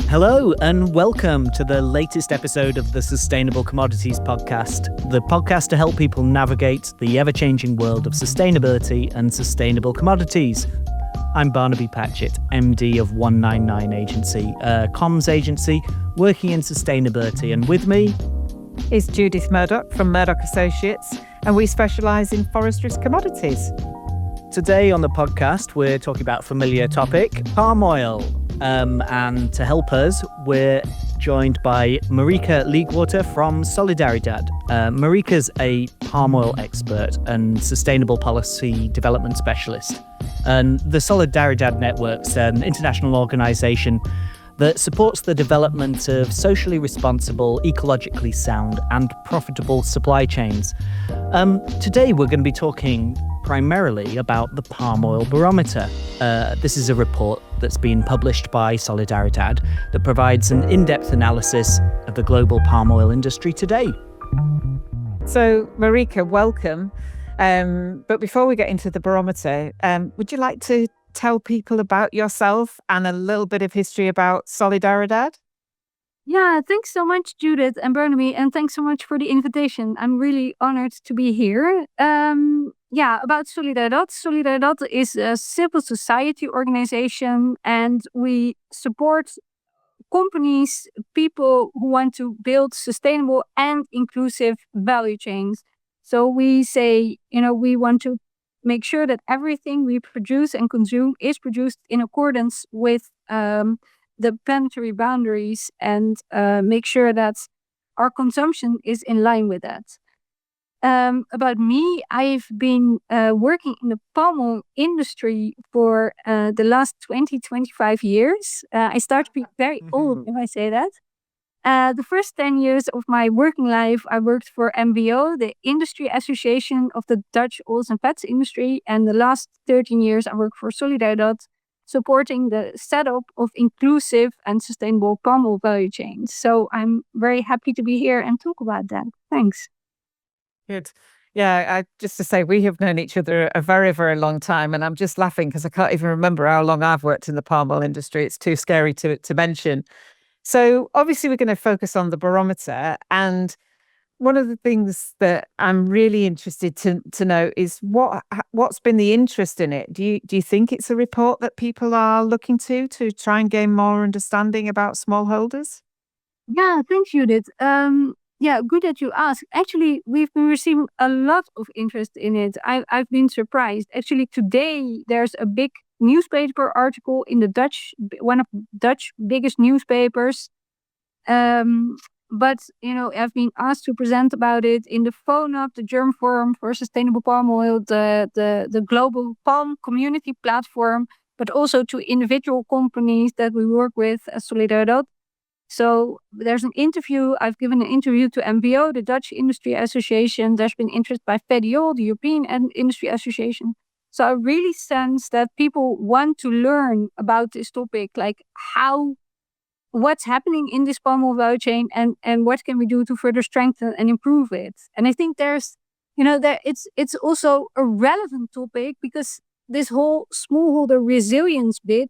Hello and welcome to the latest episode of the Sustainable Commodities podcast, the podcast to help people navigate the ever-changing world of sustainability and sustainable commodities. I'm Barnaby Patchett, MD of 199 Agency, a comms agency working in sustainability, and with me is Judith Murdoch from Murdoch Associates, and we specialise in forestry commodities. Today on the podcast, we're talking about a familiar topic, palm oil. And to help us, we're joined by Marieke Leegwater from Solidaridad. Marieke's a palm oil expert and sustainable policy development specialist. And the Solidaridad Network's an international organisation that supports the development of socially responsible, ecologically sound and profitable supply chains. Today we're going to be talking primarily about the Palm Oil Barometer. This is a report that's been published by Solidaridad that provides an in-depth analysis of the global palm oil industry today. So, Marieke, welcome. But before we get into the barometer, would you like to tell people about yourself and a little bit of history about Solidaridad? Yeah, thanks so much, Judith and Barnaby, and thanks so much for the invitation. I'm really honored to be here. About Solidaridad. Solidaridad is a civil society organization, and we support companies, people who want to build sustainable and inclusive value chains. So we say, we want to make sure that everything we produce and consume is produced in accordance with the planetary boundaries, and make sure that our consumption is in line with that. About me, I've been working in the palm oil industry for the last 25 years. I start to be very old if I say that. The first 10 years of my working life, I worked for MBO, the Industry Association of the Dutch Oils and Fats Industry. And the last 13 years, I worked for Solidaridad, supporting the setup of inclusive and sustainable palm oil value chains. So I'm very happy to be here and talk about that. Thanks. Good. Yeah, just to say, we have known each other a very, very long time, and I'm just laughing because I can't even remember how long I've worked in the palm oil industry. It's too scary to mention. So obviously we're going to focus on the barometer, and one of the things that I'm really interested to know is what's been the interest in it. Do you think it's a report that people are looking to try and gain more understanding about smallholders? Yeah, thanks, Judith. Good that you asked. Actually, we've been receiving a lot of interest in it. I've been surprised. Actually, today there's a big newspaper article in the one of Dutch biggest newspapers. But I've been asked to present about it in the FONAP, the German Forum for Sustainable Palm Oil, the Global Palm Community Platform, but also to individual companies that we work with as Solidaridad. So there's an interview. I've given an interview to MBO, the Dutch Industry Association. There's been interest by FEDIOL, the European Industry Association. So I really sense that people want to learn about this topic, like what's happening in this palm oil value chain, and what can we do to further strengthen and improve it. And I think it's also a relevant topic because this whole smallholder resilience bit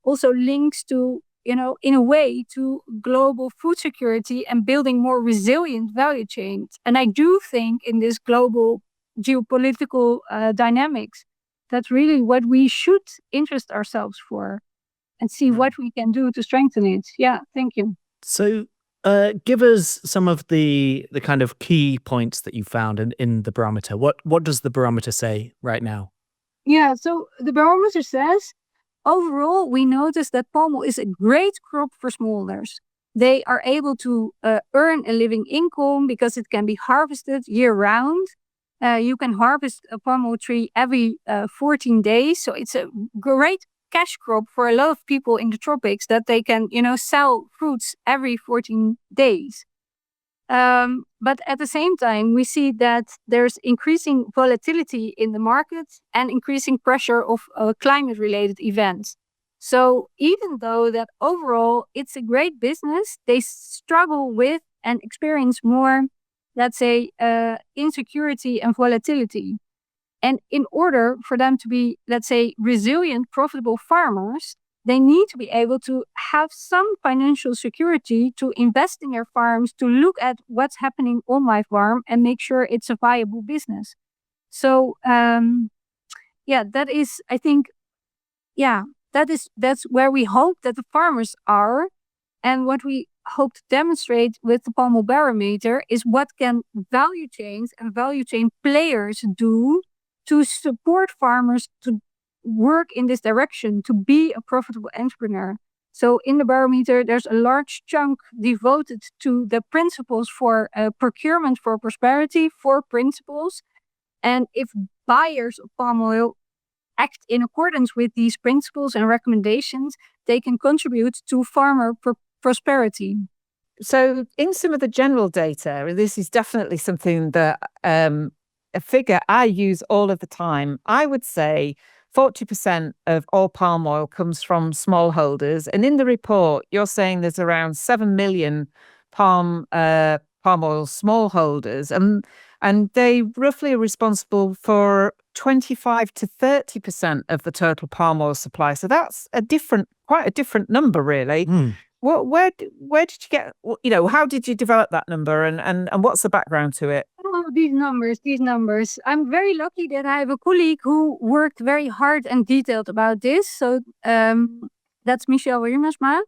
also links to, in a way, to global food security and building more resilient value chains. And I do think in this global geopolitical dynamics, that's really what we should interest ourselves for and see what we can do to strengthen it. Yeah, thank you. So give us some of the kind of key points that you found in the barometer. What does the barometer say right now? Yeah, so the barometer says, overall, we notice that palm oil is a great crop for smallholders. They are able to earn a living income because it can be harvested year-round. You can harvest a palm oil tree every 14 days. So it's a great cash crop for a lot of people in the tropics that they can, sell fruits every 14 days. But at the same time, we see that there's increasing volatility in the market and increasing pressure of climate-related events. So even though that overall it's a great business, they struggle with and experience more, let's say, insecurity and volatility. And in order for them to be, let's say, resilient, profitable farmers, they need to be able to have some financial security to invest in their farms, to look at what's happening on my farm and make sure it's a viable business. So that is, I think, that's where we hope that the farmers are. And what we hope to demonstrate with the Palm Oil Barometer is what can value chains and value chain players do to support farmers to work in this direction, to be a profitable entrepreneur. So in the barometer, there's a large chunk devoted to the principles for procurement for prosperity, 4 principles. And if buyers of palm oil act in accordance with these principles and recommendations, they can contribute to farmer prosperity. So in some of the general data, this is definitely something that a figure I use all of the time. I would say 40% of all palm oil comes from smallholders. And in the report, you're saying there's around 7 million palm oil smallholders. And they roughly are responsible for 25 to 30% of the total palm oil supply. So that's quite a different number, really. Where did you get, how did you develop that number and what's the background to it? Oh, these numbers. I'm very lucky that I have a colleague who worked very hard and detailed about this. So that's Michel Wiemersma.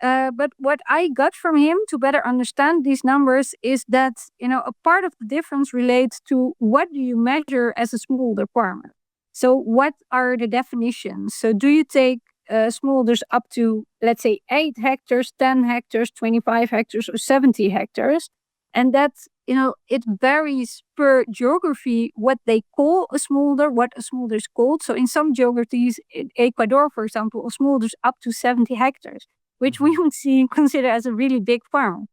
But what I got from him to better understand these numbers is that, a part of the difference relates to what do you measure as a smallholder farmer? So what are the definitions? So do you take smallholders up to, let's say, 8 hectares, 10 hectares, 25 hectares, or 70 hectares? And that's, it varies per geography what they call a smallholder, what a smallholder is called. So in some geographies, in Ecuador, for example, a smallholder is up to 70 hectares, which we would consider as a really big farm.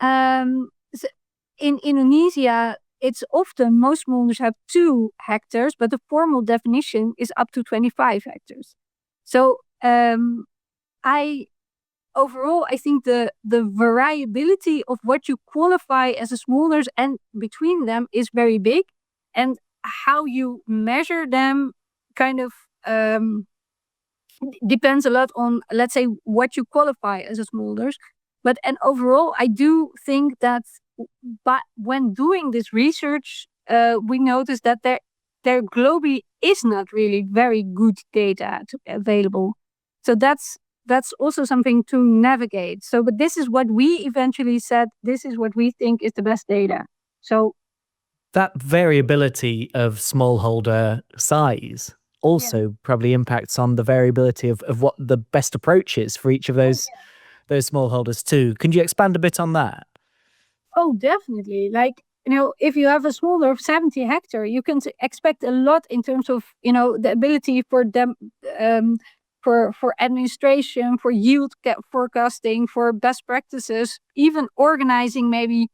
So in Indonesia, it's often most smallholders have 2 hectares, but the formal definition is up to 25 hectares. So overall, I think the variability of what you qualify as a smallholders and between them is very big, and how you measure them kind of depends a lot on, let's say, what you qualify as a smallholders. And overall, I do think that when doing this research, we noticed that there globally is not really very good data available. So that's also something to navigate. So, but this is what we eventually said, this is what we think is the best data. So that variability of smallholder size also probably impacts on the variability of what the best approach is for each of those smallholders too. Can you expand a bit on that? Oh, definitely. Like, if you have a smallholder of 70 hectares, you can expect a lot in terms of, the ability for them, for administration, for yield forecasting, for best practices, even organizing maybe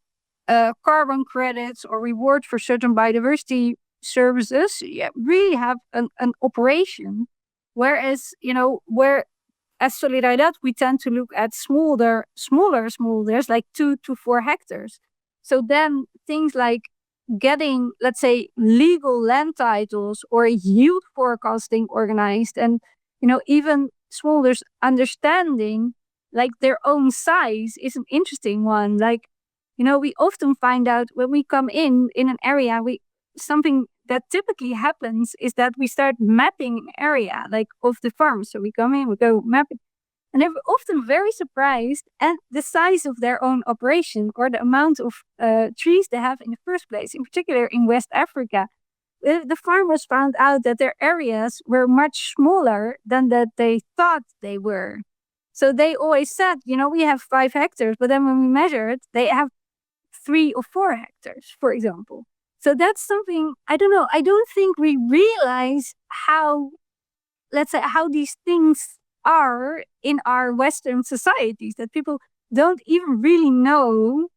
carbon credits or rewards for certain biodiversity services. You really have an operation. Whereas, as Solidaridad, we tend to look at smaller smallholders, like 2 to 4 hectares. So then things like getting, let's say, legal land titles or yield forecasting organized, and, even smallholders understanding like their own size is an interesting one. Like, we often find out when we come in an area, something that typically happens is that we start mapping an area like of the farm. So we come in, we go mapping, and they're often very surprised at the size of their own operation or the amount of trees they have in the first place. In particular, in West Africa, the farmers found out that their areas were much smaller than that they thought they were. So they always said, we have 5 hectares, but then when we measured, they have 3 or 4 hectares, for example. So that's something, I don't know, I don't think we realize how these things are in our Western societies, that people don't even really know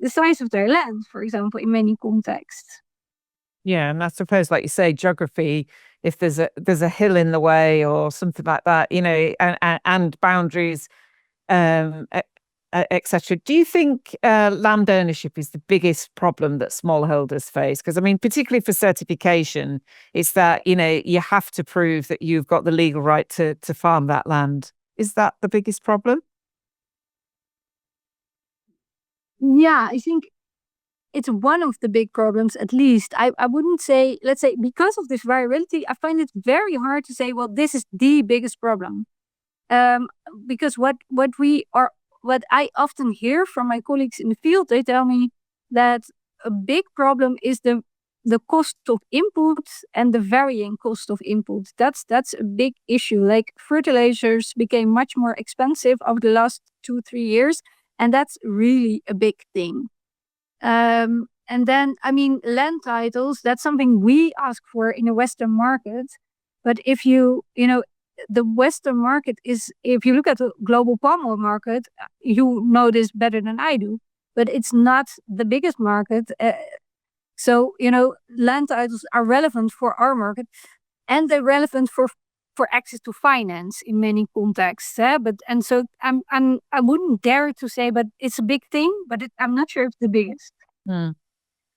the size of their land, for example, in many contexts. Yeah, and I suppose, like you say, geography, if there's a hill in the way or something like that, and boundaries, etc. Do you think land ownership is the biggest problem that smallholders face? Because I mean, particularly for certification, it's that you have to prove that you've got the legal right to farm that land. Is that the biggest problem? Yeah, I think it's one of the big problems, at least. I wouldn't say, let's say, because of this variability, I find it very hard to say, well, this is the biggest problem. Because what I often hear from my colleagues in the field, they tell me that a big problem is the cost of inputs and the varying cost of inputs. That's a big issue. Like fertilizers became much more expensive over the last 2-3 years, and that's really a big thing. And then, I mean, land titles, that's something we ask for in a Western market. But if the Western market is, if you look at the global palm oil market, you know this better than I do, but it's not the biggest market. So, land titles are relevant for our market, and they're relevant for access to finance in many contexts. So I wouldn't dare to say, but it's a big thing, but I'm not sure it's the biggest. Hmm.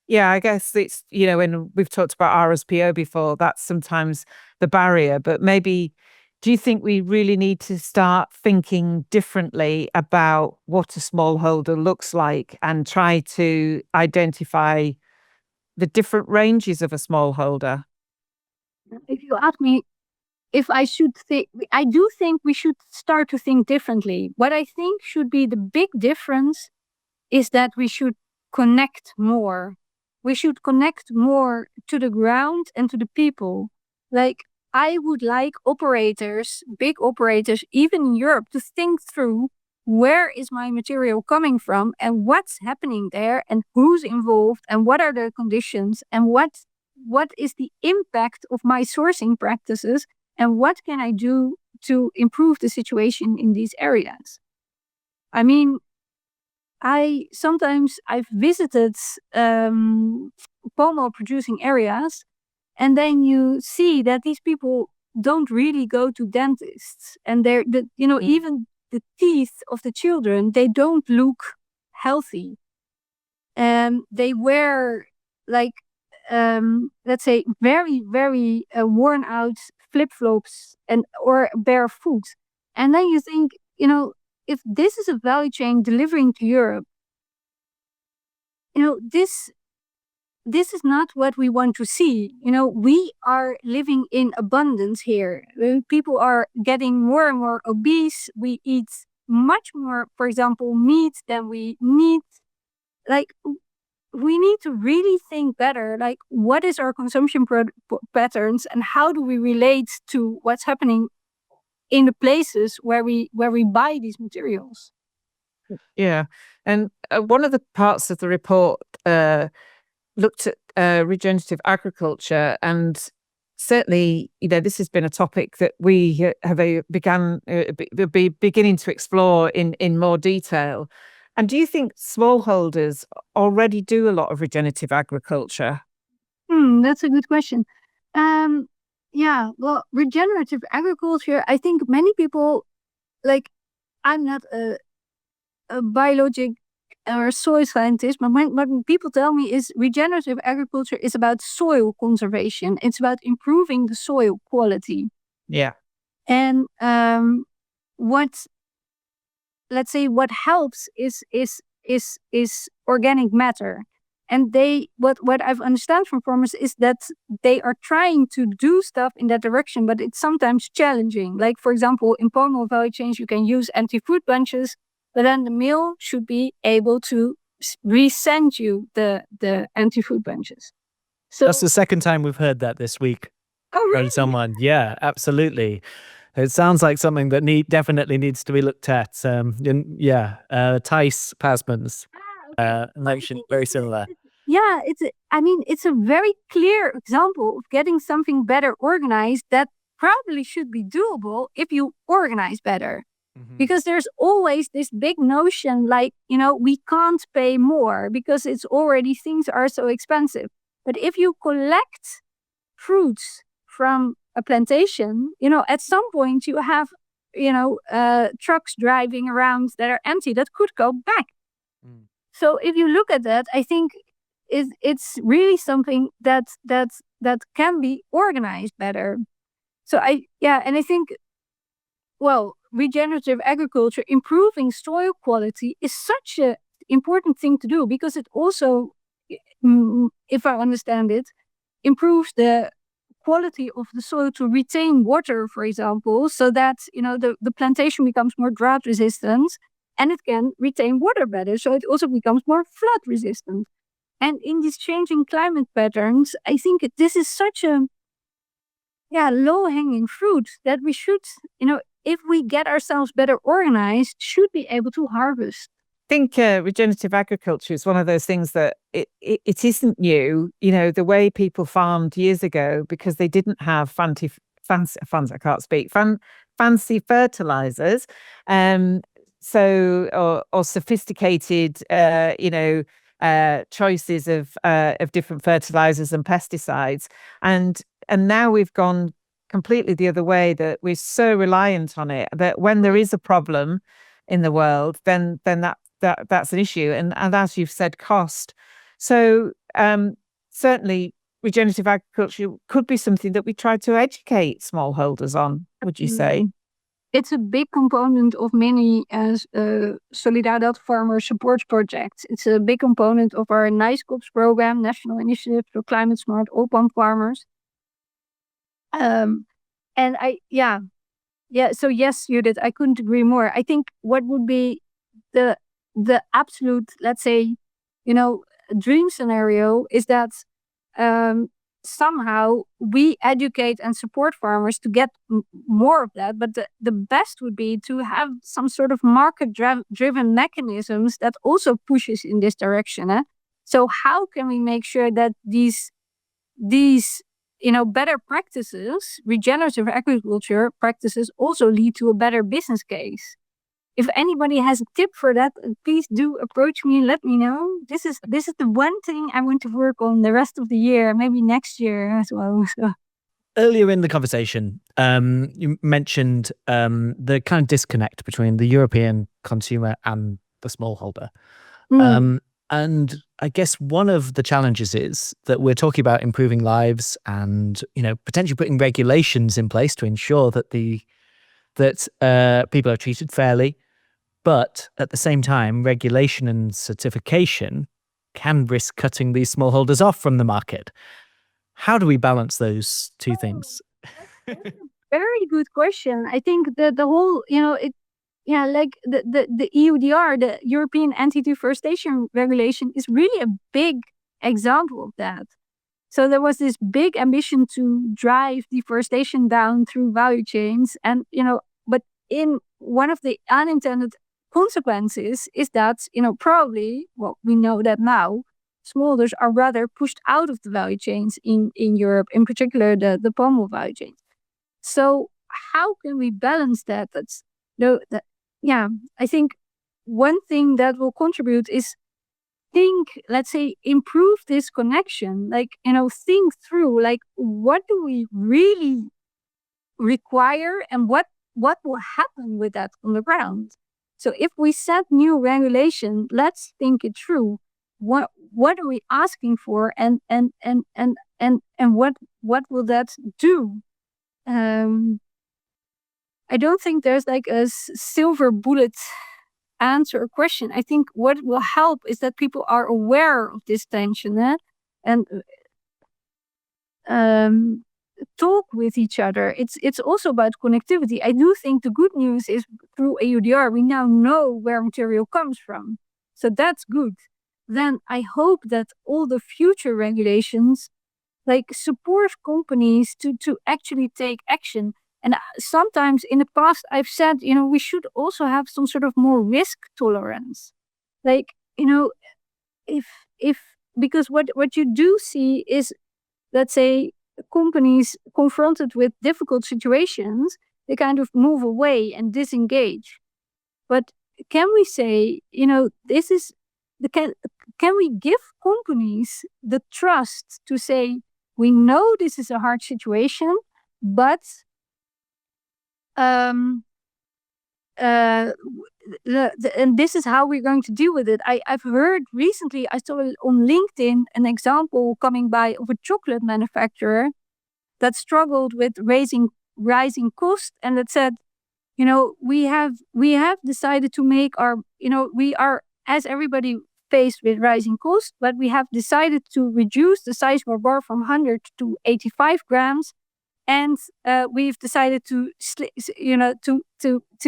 Yeah, I guess it's, when we've talked about RSPO before, that's sometimes the barrier. But maybe, do you think we really need to start thinking differently about what a smallholder looks like and try to identify the different ranges of a smallholder? If you ask me if I should think, I do think we should start to think differently. What I think should be the big difference is that we should connect more. We should connect more to the ground and to the people. Like, I would like operators, big operators, even in Europe, to think through, where is my material coming from and what's happening there and who's involved and what are the conditions and what is the impact of my sourcing practices and what can I do to improve the situation in these areas. I mean, I've visited palm oil producing areas, and then you see that these people don't really go to dentists, and even the teeth of the children, they don't look healthy. They wear let's say very, very worn out flip-flops or barefoot. And then you think, if this is a value chain delivering to Europe, this is not what we want to see. We are living in abundance here. People are getting more and more obese. We eat much more, for example, meat than we need. We need to really think better, what is our consumption patterns and how do we relate to what's happening in the places where we buy these materials. Yeah. And one of the parts of the report looked at regenerative agriculture, and certainly, this has been a topic that we have beginning to explore in more detail. And do you think smallholders already do a lot of regenerative agriculture? That's a good question. Yeah, well, regenerative agriculture, I think many people, I'm not a biologic or soil scientist, but what people tell me is regenerative agriculture is about soil conservation. It's about improving the soil quality. Yeah. And what helps is organic matter. And what I've understand from farmers is that they are trying to do stuff in that direction, but it's sometimes challenging. Like, for example, in palm oil value chains, you can use anti-fruit bunches, but then the mill should be able to resend you the anti-fruit bunches. So that's the second time we've heard that this week. Oh, really? From someone. Yeah, absolutely. It sounds like something that definitely needs to be looked at. Thijs Pasmans mentioned very similar. Yeah, it's a very clear example of getting something better organized that probably should be doable if you organize better. Mm-hmm. Because there's always this big notion we can't pay more because things are so expensive. But if you collect fruits from a plantation, at some point you have trucks driving around that are empty that could go back. So if you look at that, I think it's really something that can be organized better. So and I think, well, regenerative agriculture, improving soil quality is such an important thing to do, because it also, if I understand it, improves the quality of the soil to retain water, for example, so that the plantation becomes more drought resistant, and it can retain water better, so it also becomes more flood resistant. And in these changing climate patterns, I think this is such a low-hanging fruit that we should, if we get ourselves better organized, should be able to harvest. I think regenerative agriculture is one of those things that it isn't new. The way people farmed years ago, because they didn't have fancy fertilizers, or sophisticated, choices of different fertilizers and pesticides, and now we've gone completely the other way, that we're so reliant on it that when there is a problem in the world, then that's an issue, and as you've said, cost. So certainly regenerative agriculture could be something that we try to educate smallholders on, would you say? It's a big component of many Solidaridad farmer support projects. It's a big component of our Nice Crops program, National Initiative for Climate Smart All-Palm Farmers. So yes, Judith, I couldn't agree more. I think what would be the absolute, let's say, dream scenario is that somehow we educate and support farmers to get more of that. But the best would be to have some sort of market-driven mechanisms that also pushes in this direction. So how can we make sure that these better practices, regenerative agriculture practices, also lead to a better business case? If anybody has a tip for that, please do approach me and let me know. This is the one thing I want to work on the rest of the year, maybe next year as well. So. Earlier in the conversation, you mentioned the kind of disconnect between the European consumer and the smallholder. And I guess one of the challenges is that we're talking about improving lives and, potentially putting regulations in place to ensure that people are treated fairly. But at the same time, regulation and certification can risk cutting these smallholders off from the market. How do we balance those two things? That's a very good question. I think that the whole, like the EUDR, the European Anti-Deforestation Regulation, is really a big example of that. So there was this big ambition to drive deforestation down through value chains, and but in one of the unintended consequences is that probably, well, we know that now, smallholders are rather pushed out of the value chains in Europe, in particular the palm oil value chains. So how can we balance that? I think one thing that will contribute is improve this connection, think through, what do we really require and what will happen with that on the ground. So if we set new regulation, let's think it through. What are we asking for, and what will that do? I don't think there's a silver bullet answer or question. I think what will help is that people are aware of this tension, and talk with each other. It's also about connectivity. I do think the good news is through EUDR we now know where material comes from, so that's good. Then I hope that all the future regulations support companies to actually take action. And sometimes in the past I've said, we should also have some sort of more risk tolerance. Because what you do see is, let's say, companies confronted with difficult situations, they kind of move away and disengage. But can we say, this is can we give companies the trust to say, we know this is a hard situation, but and this is how we're going to deal with it. I've heard recently, I saw on LinkedIn an example coming by of a chocolate manufacturer that struggled with rising costs, and that said, we have decided to make our, we are, as everybody, faced with rising costs, but we have decided to reduce the size of our bar from 100 to 85 grams, and we've decided to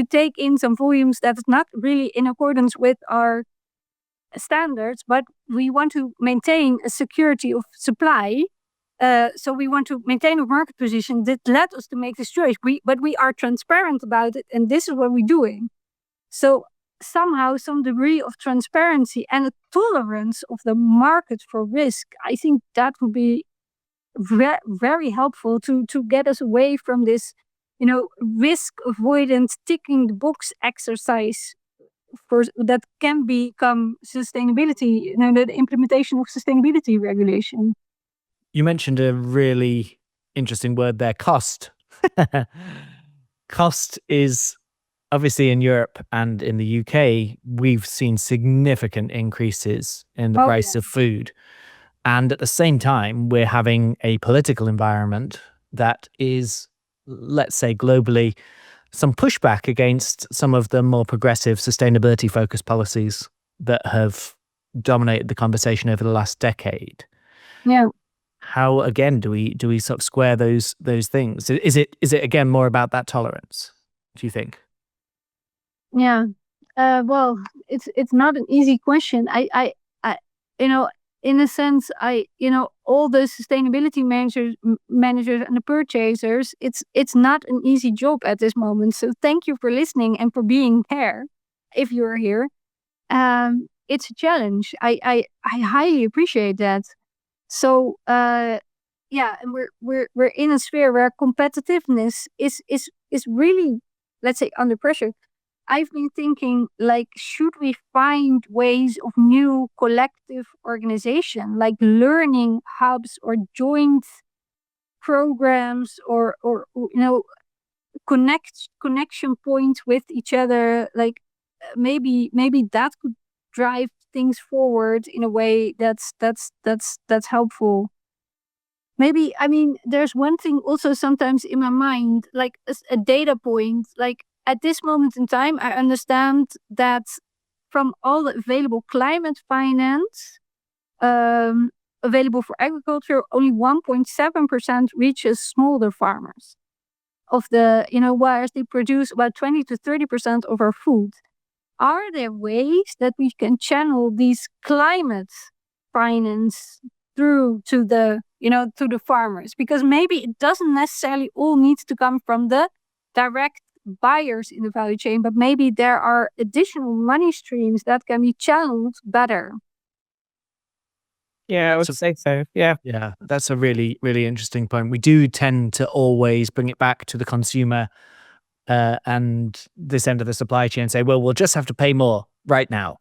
take in some volumes that's not really in accordance with our standards, but we want to maintain a security of supply. So we want to maintain a market position that led us to make this choice. But we are transparent about it, and this is what we're doing. So somehow some degree of transparency and a tolerance of the market for risk, I think that would be very helpful to get us away from this, risk avoidance, ticking the box exercise that can become sustainability, the implementation of sustainability regulation. You mentioned a really interesting word there, cost. Cost is obviously in Europe and in the UK, we've seen significant increases in the price of food. And at the same time, we're having a political environment that is, let's say globally, some pushback against some of the more progressive sustainability-focused policies that have dominated the conversation over the last decade. Yeah. How again do we sort of square those things? Is it again more about that tolerance, do you think? Yeah. Well, it's not an easy question. I in a sense, all the sustainability managers and the purchasers, it's not an easy job at this moment. So thank you for listening and for being here. If you're here, it's a challenge. I highly appreciate that. So yeah, and we're in a sphere where competitiveness is really, let's say, under pressure. I've been thinking, like, should we find ways of new collective organization, like learning hubs or joint programs, or connection points with each other? Like maybe that could drive things forward in a way that's helpful. Maybe, I mean, there's one thing also sometimes in my mind, like a data point, like at this moment in time, I understand that from all the available climate finance available for agriculture, only 1.7% reaches smallholder farmers of the, whereas they produce about 20 to 30% of our food. Are there ways that we can channel these climate finance through to the, to the farmers? Because maybe it doesn't necessarily all need to come from the direct buyers in the value chain, but maybe there are additional money streams that can be channeled better. Yeah, I would say so. Yeah. Yeah, that's a really, really interesting point. We do tend to always bring it back to the consumer and this end of the supply chain, say, well, we'll just have to pay more right now.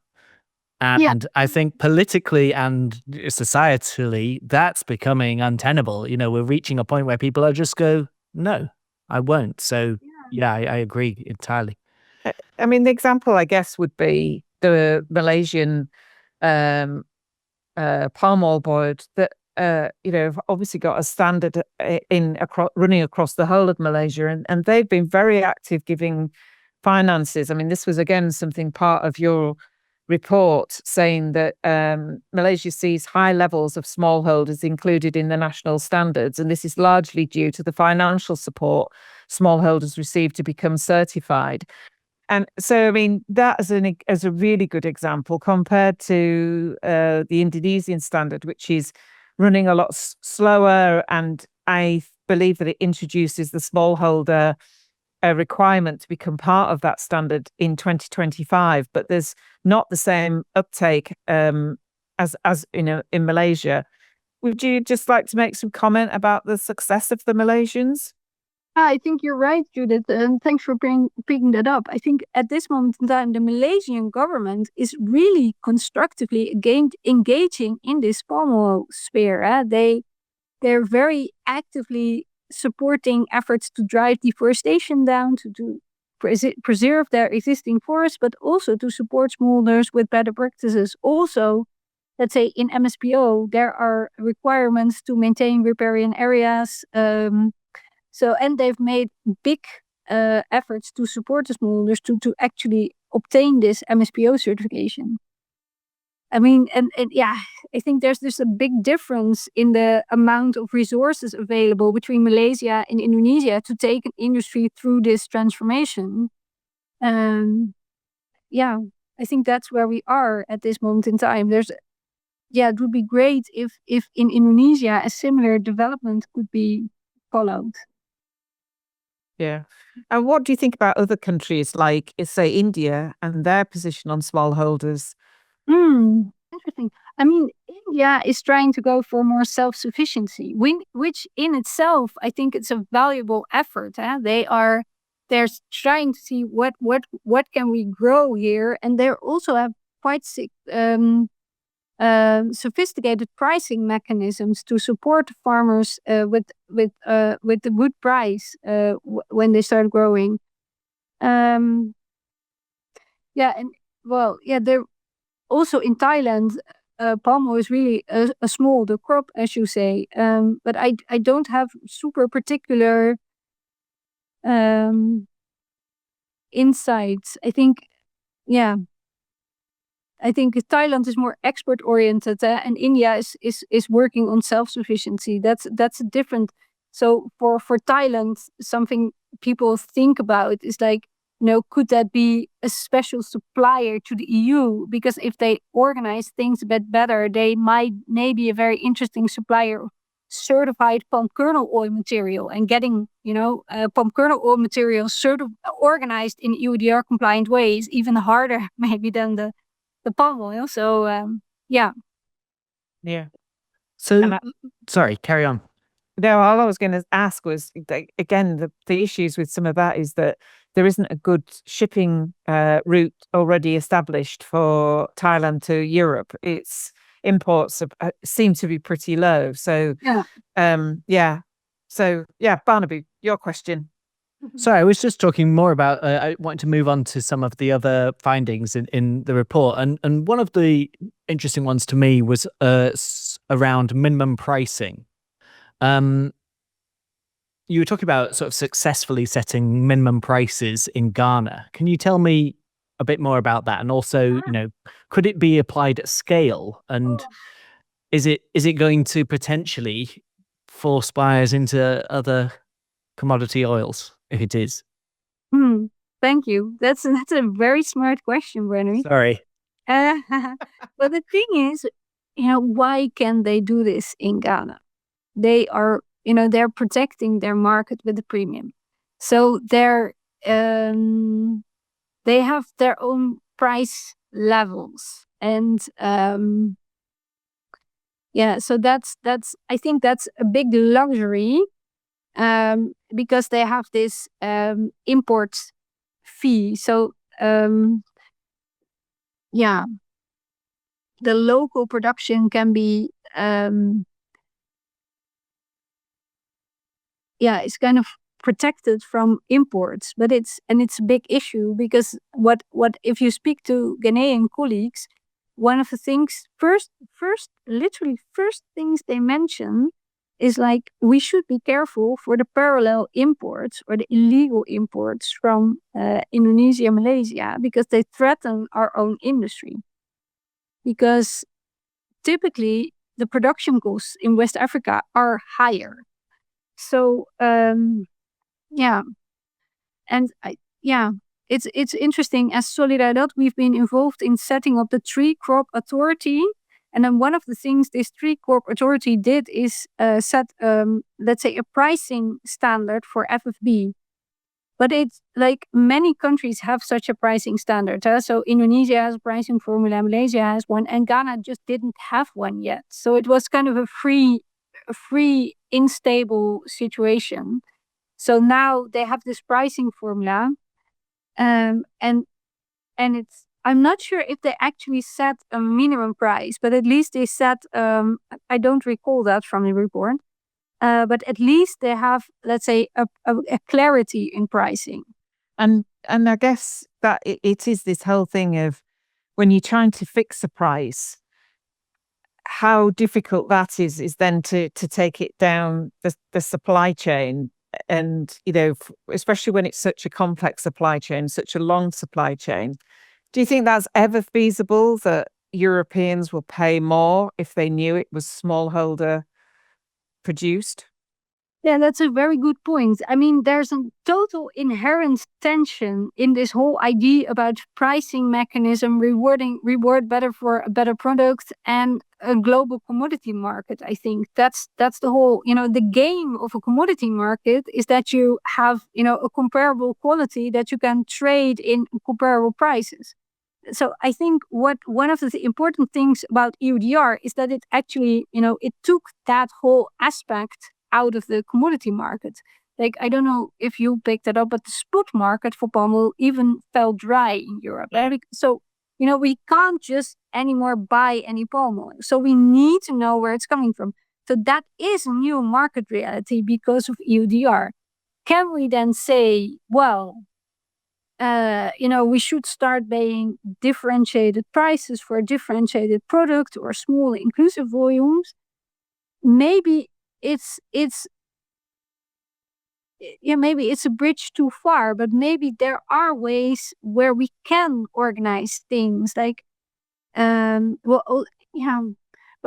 And I think politically and societally, that's becoming untenable. We're reaching a point where people are just go, no, I won't. So yeah, I agree entirely. I mean, the example, I guess, would be the Malaysian palm oil board that obviously got a standard running across the whole of Malaysia, and they've been very active giving finances. I mean, this was again something part of your report saying that Malaysia sees high levels of smallholders included in the national standards, and this is largely due to the financial support smallholders receive to become certified. And so, I mean, that as a really good example compared to the Indonesian standard, which is running a lot slower, and I believe that it introduces the smallholder requirement to become part of that standard in 2025, but there's not the same uptake as in Malaysia. Would you just like to make some comment about the success of the Malaysians? I think you're right, Judith, and thanks for picking that up. I think at this moment in time, the Malaysian government is really constructively engaging in this palm oil sphere. They're very actively supporting efforts to drive deforestation down, to preserve their existing forests, but also to support smallholders with better practices. Also, let's say in MSPO, there are requirements to maintain riparian areas. And they've made big efforts to support the smallholders to actually obtain this MSPO certification. I mean, and yeah, I think there's just a big difference in the amount of resources available between Malaysia and Indonesia to take an industry through this transformation. Yeah, I think that's where we are at this moment in time. It would be great if in Indonesia a similar development could be followed. Yeah. And what do you think about other countries like, say, India and their position on smallholders? Interesting. I mean, India is trying to go for more self-sufficiency, which in itself, I think it's a valuable effort. They're trying to see what can we grow here, and they also have quite sophisticated pricing mechanisms to support farmers with the good price when they start growing. They're also in Thailand. Palm oil is really a small crop, as you say. But I don't have super particular insights. I think Thailand is more export oriented, and India is working on self-sufficiency. That's a different. So for Thailand, something people think about is like, could that be a special supplier to the EU? Because if they organize things a bit better, they might maybe a very interesting supplier of certified palm kernel oil material, and getting palm kernel oil material organized in EUDR compliant ways even harder maybe than the palm oil. So Yeah. So, sorry, carry on. No, all I was going to ask was, again, the issues with some of that is that there isn't a good shipping route already established for Thailand to Europe. Its imports seem to be pretty low. So, So, Barnaby, your question. Sorry, I was just talking more about, I wanted to move on to some of the other findings in the report. And one of the interesting ones to me was around minimum pricing. You were talking about sort of successfully setting minimum prices in Ghana. Can you tell me a bit more about that? And also, could it be applied at scale? And is it going to potentially force buyers into other commodity oils if it is? Thank you. That's a very smart question, Brennan. Sorry. But the thing is, why can they do this in Ghana? They are, they're protecting their market with the premium. So they have their own price levels. And so that's I think that's a big luxury, because they have this import fee. So the local production can be it's kind of protected from imports, but it's a big issue, because what if you speak to Ghanaian colleagues, one of the things first things they mention is like, we should be careful for the parallel imports or the illegal imports from Indonesia, Malaysia, because they threaten our own industry. Because typically the production costs in West Africa are higher. So it's interesting. As Solidaridad, we've been involved in setting up the Tree Crop Authority. And then one of the things this Tree Crop Authority did is set, let's say, a pricing standard for FFB. But it's like many countries have such a pricing standard. So Indonesia has a pricing formula, Malaysia has one, and Ghana just didn't have one yet. So it was kind of a free, unstable situation. So now they have this pricing formula, and it's, I'm not sure if they actually set a minimum price, but at least they set, I don't recall that from the report, but at least they have, let's say, a clarity in pricing. And and I guess that it is this whole thing of when you're trying to fix a price, how difficult that is then to take it down the supply chain. And, especially when it's such a complex supply chain, such a long supply chain. Do you think that's ever feasible, that Europeans will pay more if they knew it was smallholder produced? Yeah, that's a very good point. I mean, there's a total inherent tension in this whole idea about pricing mechanism, reward better for a better product, and a global commodity market. I think that's the whole, the game of a commodity market is that you have, a comparable quality that you can trade in comparable prices. So I think one of the important things about EUDR is that it actually, it took that whole aspect out of the commodity market. Like, I don't know if you picked it up, but the spot market for palm oil even fell dry in Europe. So, we can't just anymore buy any palm oil. So we need to know where it's coming from. So that is a new market reality because of EUDR. Can we then say, well, we should start paying differentiated prices for a differentiated product or small inclusive volumes? Maybe maybe it's a bridge too far, but maybe there are ways where we can organize things like, but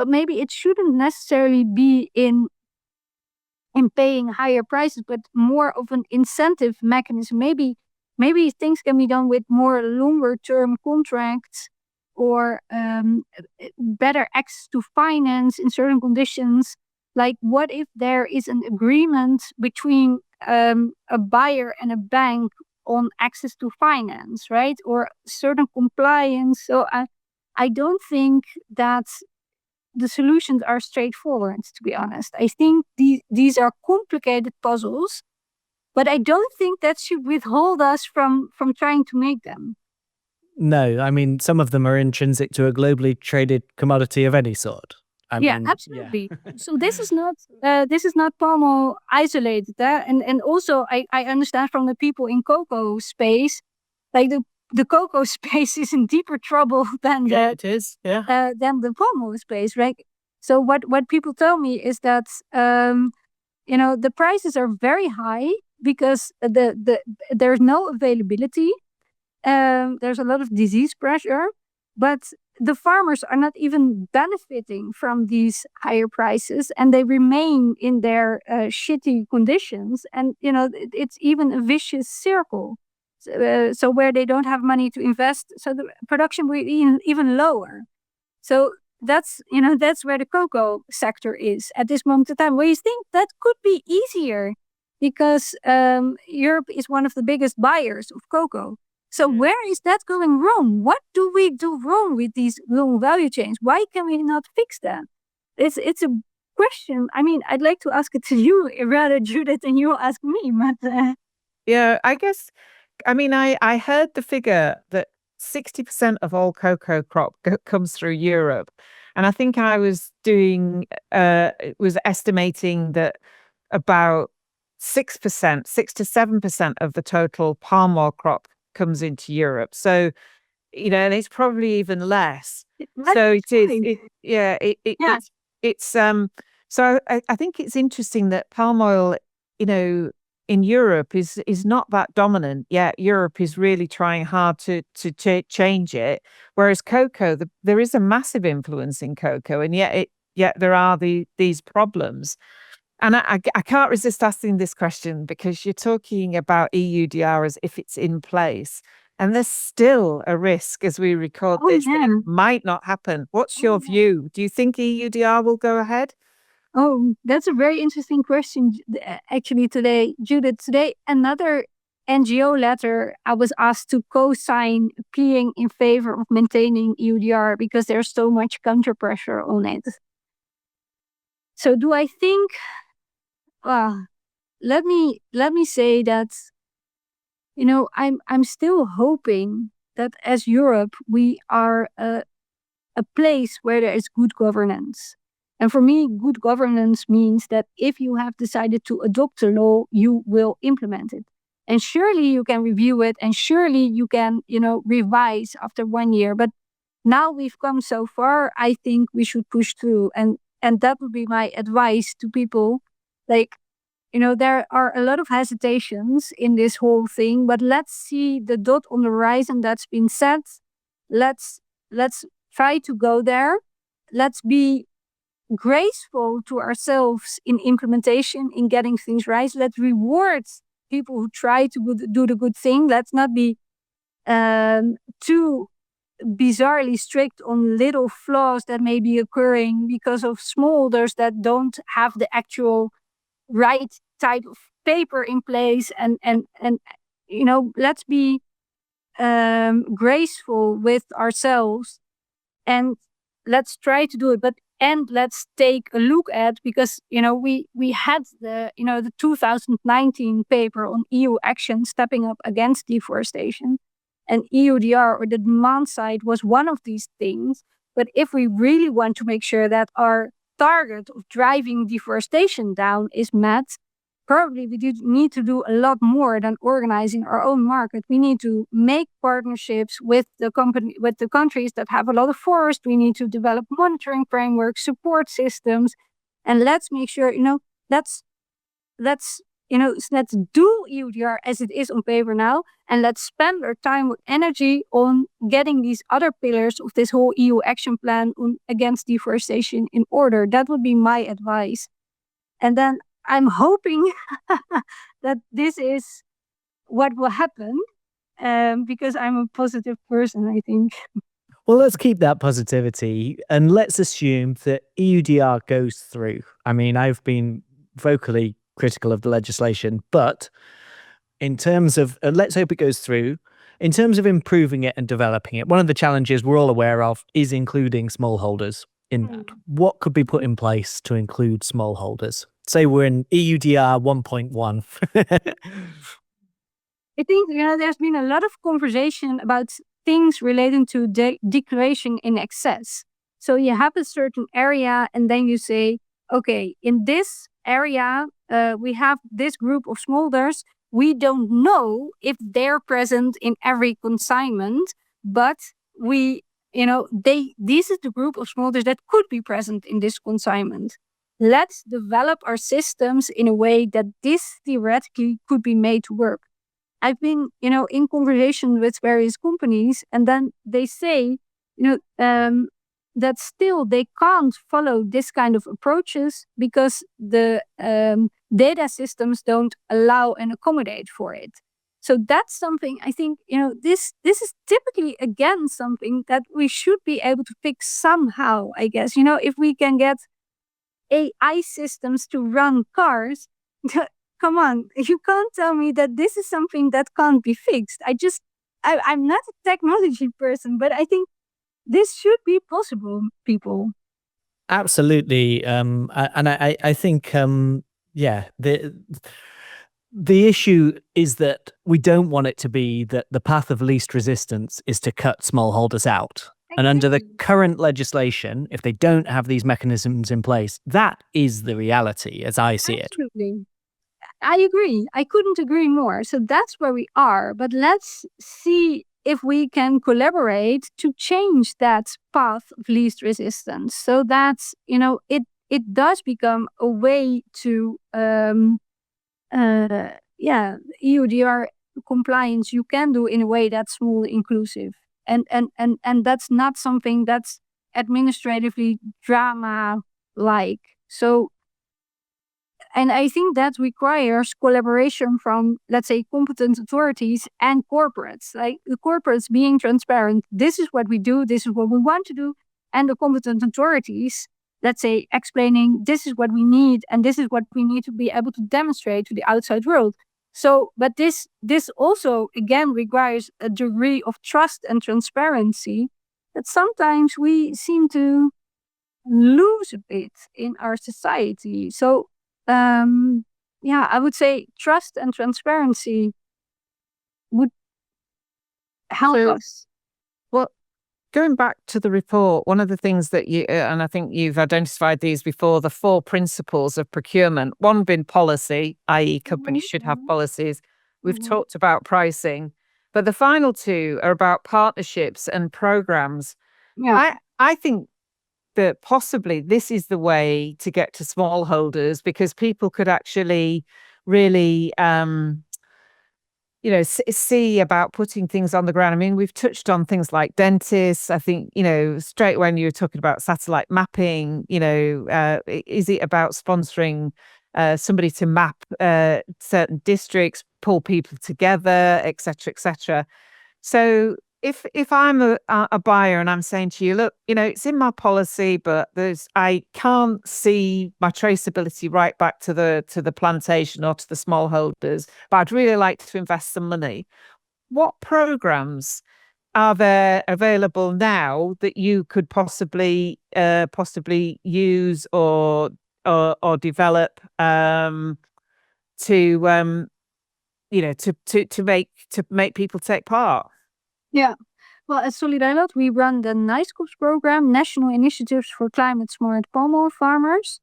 maybe it shouldn't necessarily be in paying higher prices, but more of an incentive mechanism. Maybe things can be done with more longer term contracts or better access to finance in certain conditions. Like, what if there is an agreement between a buyer and a bank on access to finance, right? Or certain compliance. So I don't think that the solutions are straightforward, to be honest. I think these are complicated puzzles, but I don't think that should withhold us from trying to make them. No, I mean, some of them are intrinsic to a globally traded commodity of any sort. I mean, absolutely. Yeah. So this is not palm oil isolated, and also I understand from the people in cocoa space, like the cocoa space is in deeper trouble than it is. Yeah. Than the palm oil space, right? So what people tell me is that the prices are very high because there's no availability. There's a lot of disease pressure, but the farmers are not even benefiting from these higher prices, and they remain in their shitty conditions. And it's even a vicious circle. So where they don't have money to invest, so the production will be even lower. So that's where the cocoa sector is at this moment in time. Where you think that could be easier because Europe is one of the biggest buyers of cocoa. So where is that going wrong? What do we do wrong with these long value chains? Why can we not fix that? It's a question. I mean, I'd like to ask it to you rather, Judith, than you ask me. But yeah, I guess. I mean, I heard the figure that 60% of all cocoa crop comes through Europe, and I think I was estimating that about 6%, 6 to 7% of the total palm oil crop comes into Europe. So, and it's probably even less. So it is. It's so I think it's interesting that palm oil, in Europe is not that dominant yet. Europe is really trying hard to change it. Whereas cocoa, there is a massive influence in cocoa, and yet there are these problems. And I can't resist asking this question because you're talking about EUDR as if it's in place. And there's still a risk as we record this that it might not happen. What's your view? Do you think EUDR will go ahead? Oh, that's a very interesting question. Actually, today, Judith, another NGO letter I was asked to co-sign pleading in favor of maintaining EUDR because there's so much counter pressure on it. So do I think... let me say that, I'm still hoping that as Europe, we are a place where there is good governance. And for me, good governance means that if you have decided to adopt a law, you will implement it. And surely you can review it, and surely you can, revise after 1 year. But now we've come so far, I think we should push through. And that would be my advice to people. Like, there are a lot of hesitations in this whole thing, but let's see the dot on the horizon that's been set. Let's try to go there. Let's be graceful to ourselves in implementation, in getting things right. Let's reward people who try to do the good thing. Let's not be too bizarrely strict on little flaws that may be occurring because of smallholders that don't have the actual right type of paper in place. And let's be graceful with ourselves, and let's try to do it. And let's take a look at, because we had the 2019 paper on EU action stepping up against deforestation, and EUDR, or the demand side, was one of these things. But if we really want to make sure that our target of driving deforestation down is met, probably we do need to do a lot more than organizing our own market. We need to make partnerships with the countries that have a lot of forest. We need to develop monitoring frameworks, support systems, and let's make sure, let's do EUDR as it is on paper now, and let's spend our time and energy on getting these other pillars of this whole EU action plan against deforestation in order. That would be my advice. And then I'm hoping that this is what will happen, because I'm a positive person, I think. Well, let's keep that positivity, and let's assume that EUDR goes through. I mean, I've been vocally critical of the legislation, but in terms of, let's hope it goes through. In terms of improving it and developing it, one of the challenges we're all aware of is including smallholders in that. What could be put in place to include smallholders? Say we're in EUDR 1.1. I think there's been a lot of conversation about things relating to declaration in excess. So you have a certain area, and then you say, okay, in this area, we have this group of smallholders. We don't know if they're present in every consignment, but these is the group of smallholders that could be present in this consignment. Let's develop our systems in a way that this theoretically could be made to work. I've been, in conversation with various companies, and then they say, that still they can't follow this kind of approaches because the data systems don't allow and accommodate for it. So that's something I think, this is typically, again, something that we should be able to fix somehow, I guess. If we can get AI systems to run cars, come on, you can't tell me that this is something that can't be fixed. I'm not a technology person, but I think this should be possible, people. Absolutely. And I think, the issue is that we don't want it to be that the path of least resistance is to cut smallholders out. And under the current legislation, if they don't have these mechanisms in place, that is the reality as I see it. Absolutely. I agree. I couldn't agree more. So that's where we are. But let's see if we can collaborate to change that path of least resistance, so that it does become a way to EUDR compliance you can do in a way that's more inclusive, and that's not something that's administratively drama like. So, and I think that requires collaboration from, let's say, competent authorities and corporates. Like the corporates being transparent, this is what we do, this is what we want to do, and the competent authorities, let's say, explaining this is what we need and this is what we need to be able to demonstrate to the outside world. So, but this also, again, requires a degree of trust and transparency that sometimes we seem to lose a bit in our society. So, I would say trust and transparency would help us. Well, going back to the report, one of the things that you, and I think you've identified these before, the 4 principles of procurement, one being policy, i.e. companies should have policies. We've talked about pricing, but the final two are about partnerships and programs. Yeah. I think that possibly this is the way to get to smallholders, because people could actually really see about putting things on the ground. I mean, we've touched on things like dentists. I think, straight when you were talking about satellite mapping, is it about sponsoring somebody to map certain districts, pull people together, et cetera, et cetera. So if I'm a buyer and I'm saying to you, look, it's in my policy, but I can't see my traceability right back to the plantation or to the smallholders, but I'd really like to invest some money. What programs are there available now that you could possibly use or develop to make people take part? Yeah. Well, at Solidaridad, we run the Nice Crops program, National Initiatives for Climate Smart Palm Oil Farmers.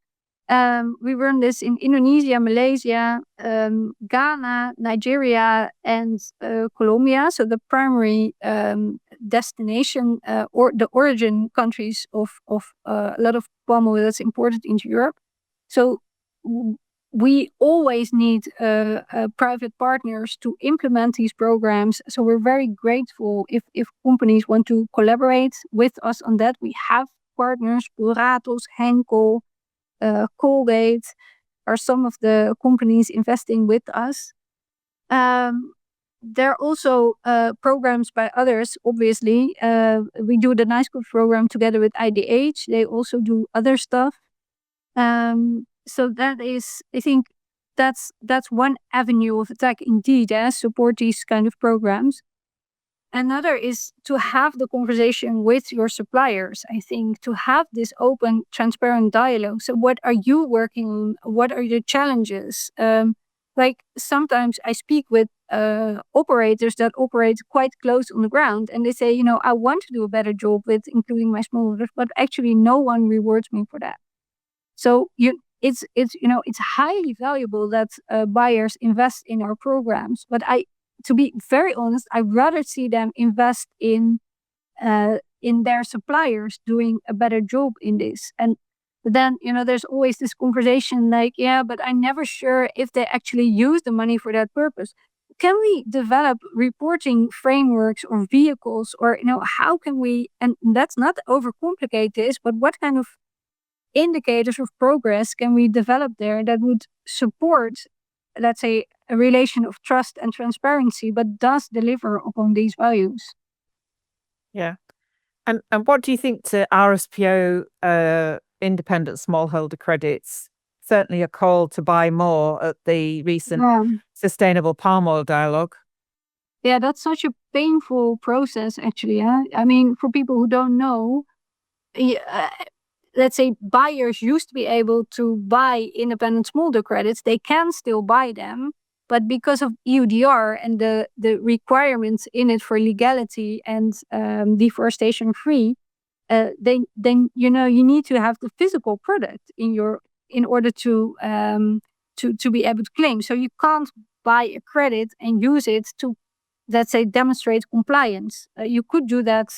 We run this in Indonesia, Malaysia, Ghana, Nigeria, and Colombia. So the primary destination or the origin countries of a lot of palm oil that's imported into Europe. So we always need private partners to implement these programs. So we're very grateful if companies want to collaborate with us on that. We have partners, Boratos, Henkel, Colgate are some of the companies investing with us. There are also programs by others, obviously. We do the Nice Crops program together with IDH. They also do other stuff. So that is, I think that's one avenue of attack indeed, support these kind of programs. Another is to have the conversation with your suppliers, I think, to have this open, transparent dialogue. So what are you working on? What are your challenges? Like sometimes I speak with operators that operate quite close on the ground, and they say, I want to do a better job with including my smallholders, but actually no one rewards me for that. So it's highly valuable that buyers invest in our programs. But to be very honest, I'd rather see them invest in their suppliers doing a better job in this. And then there's always this conversation like, yeah, but I'm never sure if they actually use the money for that purpose. Can we develop reporting frameworks or vehicles, or how can we? And let's not overcomplicate this, but what kind of indicators of progress can we develop there that would support, let's say, a relation of trust and transparency, but does deliver upon these values? Yeah. And what do you think to RSPO independent smallholder credits? Certainly a call to buy more at the recent Sustainable Palm Oil Dialogue. Yeah, that's such a painful process, actually. I mean, for people who don't know, let's say buyers used to be able to buy independent smallholder credits. They can still buy them, but because of EUDR and the requirements in it for legality and deforestation free, then you need to have the physical product in order to be able to claim. So you can't buy a credit and use it to, let's say, demonstrate compliance. You could do that,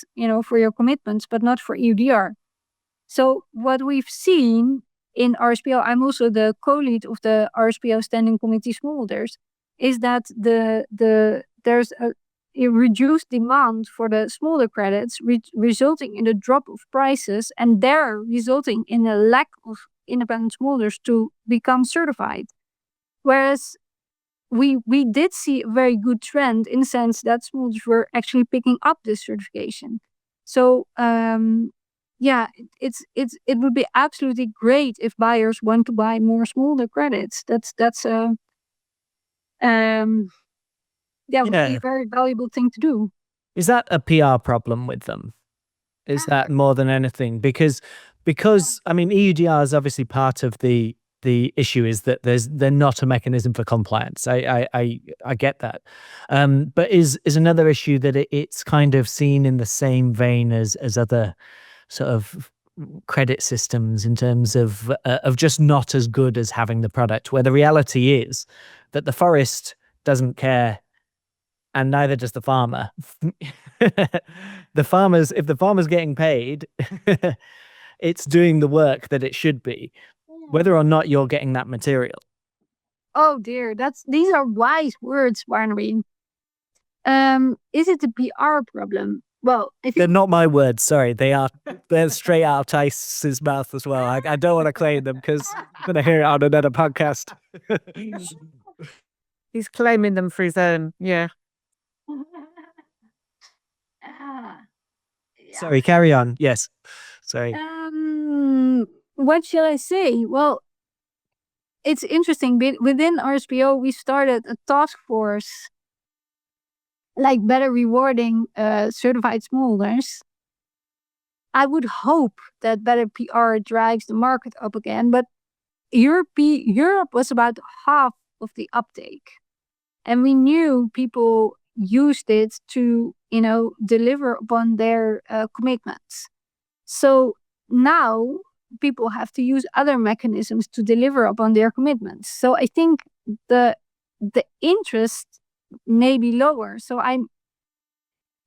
for your commitments, but not for EUDR. So what we've seen in RSPO, I'm also the co-lead of the RSPO Standing Committee Smallholders, is that there's a reduced demand for the smaller credits, resulting in a drop of prices, and there resulting in a lack of independent smallholders to become certified. Whereas we did see a very good trend in the sense that smallholders were actually picking up this certification. So it would be absolutely great if buyers want to buy more smallholder credits. That's would be a very valuable thing to do. Is that a PR problem with them? Is that more than anything? Because I mean, EUDR is obviously part of the issue, is that they're not a mechanism for compliance. I get that, but is another issue that it's kind of seen in the same vein as other sort of credit systems in terms of just not as good as having the product, where the reality is that the forest doesn't care, and neither does the farmer. If the farmer's getting paid, it's doing the work that it should be, whether or not you're getting that material. Oh dear, these are wise words, Barnaby. Is it a PR problem? Well, I They're think not my words, sorry. They're straight out of Tice's mouth as well. I don't want to claim them because I'm going to hear it on another podcast. He's claiming them for his own. Yeah. Sorry, carry on. Yes. Sorry. What shall I say? Well, it's interesting. Within RSPO, we started a task force, like better rewarding certified smallholders. I would hope that better PR drives the market up again, but Europe was about half of the uptake, and we knew people used it to, deliver upon their commitments. So now people have to use other mechanisms to deliver upon their commitments. So I think the interest may be lower. So I'm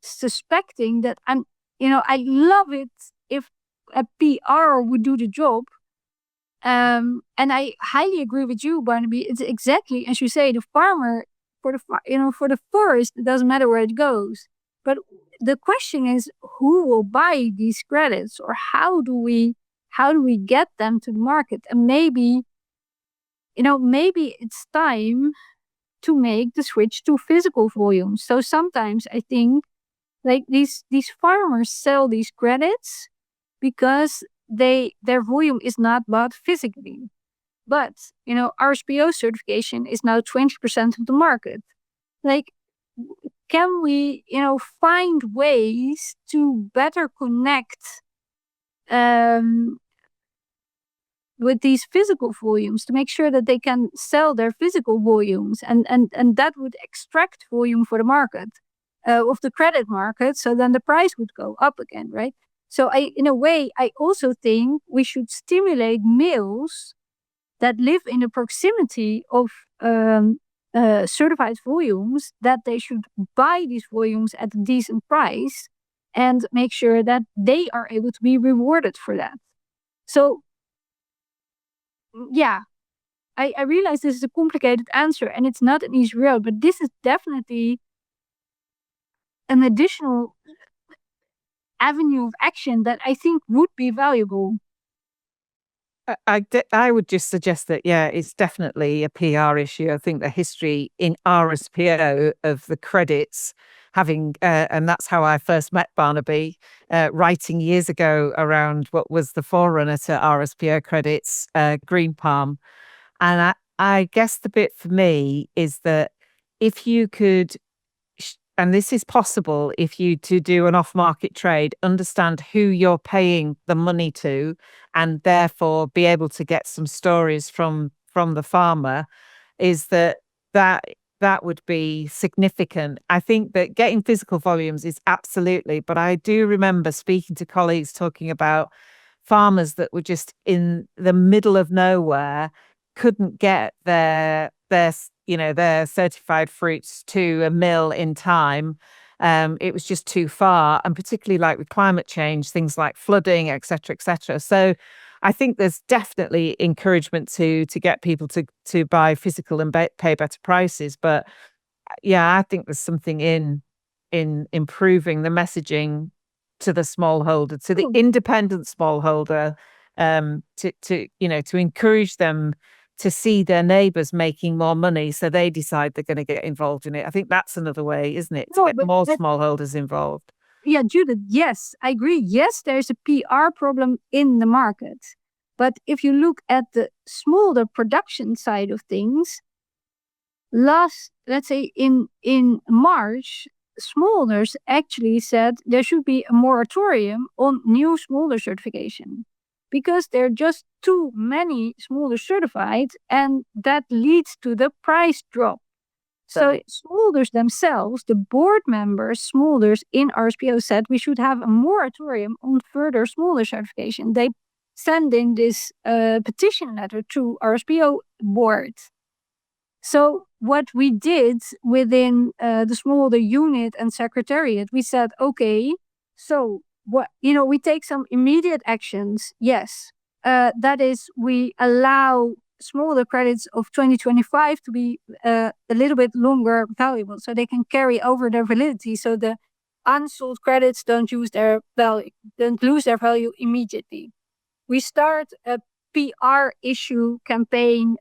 suspecting that I love it if a PR would do the job. And I highly agree with you, Barnaby. It's exactly as you say. The farmer, for the forest, it doesn't matter where it goes. But the question is, who will buy these credits, or how do we get them to the market? And maybe it's time to make the switch to physical volumes. So sometimes I think, like, these farmers sell these credits because their volume is not bought physically. But RSPO certification is now 20% of the market. Like, can we find ways to better connect with these physical volumes to make sure that they can sell their physical volumes, and that would extract volume for the market, of the credit market, so then the price would go up again, right? So in a way, I also think we should stimulate mills that live in the proximity of certified volumes, that they should buy these volumes at a decent price and make sure that they are able to be rewarded for that. So yeah, I realize this is a complicated answer and it's not an easy road, but this is definitely an additional avenue of action that I think would be valuable. I would just suggest that, yeah, it's definitely a PR issue. I think the history in RSPO of the credits having, and that's how I first met Barnaby, writing years ago around what was the forerunner to RSPO credits, Green Palm. And I guess the bit for me is that if you could, and this is possible if you to do an off-market trade, understand who you're paying the money to, and therefore be able to get some stories from the farmer, is that would be significant. I think that getting physical volumes is absolutely, but I do remember speaking to colleagues talking about farmers that were just in the middle of nowhere, couldn't get their certified fruits to a mill in time. It was just too far, and particularly like with climate change, things like flooding, etc., etc. So I think there's definitely encouragement to get people to buy physical and pay better prices. But yeah, I think there's something in improving the messaging to the smallholder, to the independent smallholder, to encourage them to see their neighbours making more money, so they decide they're going to get involved in it. I think that's another way, isn't it? To get more smallholders involved. Yeah, Judith, yes, I agree. Yes, there's a PR problem in the market. But if you look at the smallholder production side of things, let's say in March, smallholders actually said there should be a moratorium on new smallholder certification, because there are just too many smallholders certified, and that leads to the price drop. So smallholders themselves, the board members, smallholders in RSPO, said we should have a moratorium on further smallholder certification. They send in this petition letter to RSPO board. So what we did within the smallholder unit and secretariat, we said, okay, so we take some immediate actions. Yes, that is, we allow smallholder credits of 2025 to be a little bit longer valuable, so they can carry over their validity. So the unsold credits don't lose their value immediately. We start a PR issue campaign,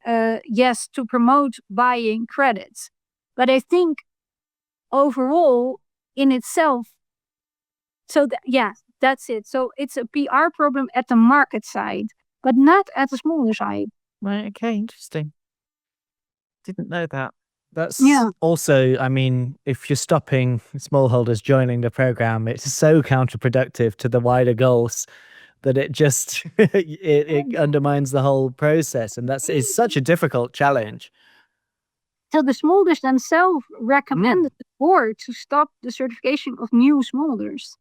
yes, to promote buying credits. But I think overall, in itself, that's it. So it's a PR problem at the market side, but not at the smaller side. Right. Okay. Interesting. Didn't know that. That's also, I mean, if you're stopping smallholders joining the program, it's so counterproductive to the wider goals that it just it undermines the whole process, and is such a difficult challenge. So the smallholders themselves recommended the board to stop the certification of new smallholders.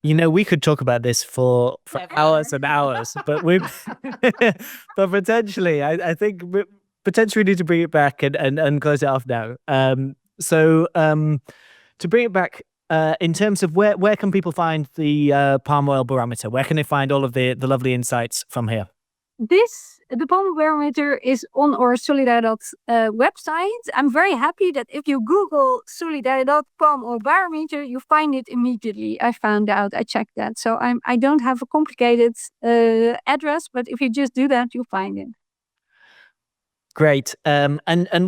We could talk about this for hours and hours, but but potentially, I think we potentially need to bring it back and close it off now. So to bring it back, in terms of where can people find the Palm Oil Barometer? Where can they find all of the lovely insights from here? The Palm Oil Barometer is on our Solidaridad website. I'm very happy that if you Google Solidaridad Palm Oil Barometer, you find it immediately. I found out, I checked that. So I don't have a complicated address, but if you just do that, you'll find it. Great. And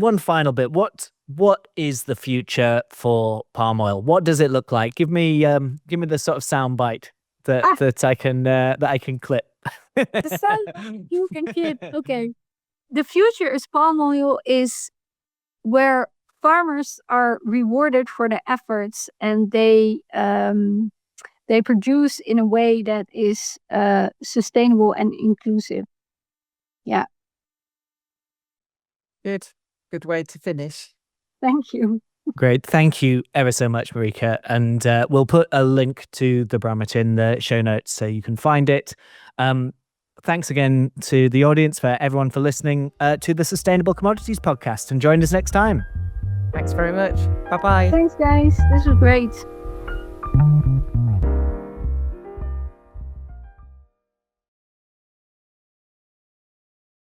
one final bit. What is the future for palm oil? What does it look like? Give me the sort of sound bite that I can clip. The sound you can clip. Okay. The future is palm oil is where farmers are rewarded for their efforts, and they produce in a way that is sustainable and inclusive. Yeah. Good way to finish. Thank you. Great. Thank you ever so much, Marieke. And we'll put a link to the barometer in the show notes so you can find it. Thanks again to the audience, for everyone for listening to the Sustainable Commodities podcast, and join us next time. Thanks very much. Bye-bye. Thanks, guys. This was great.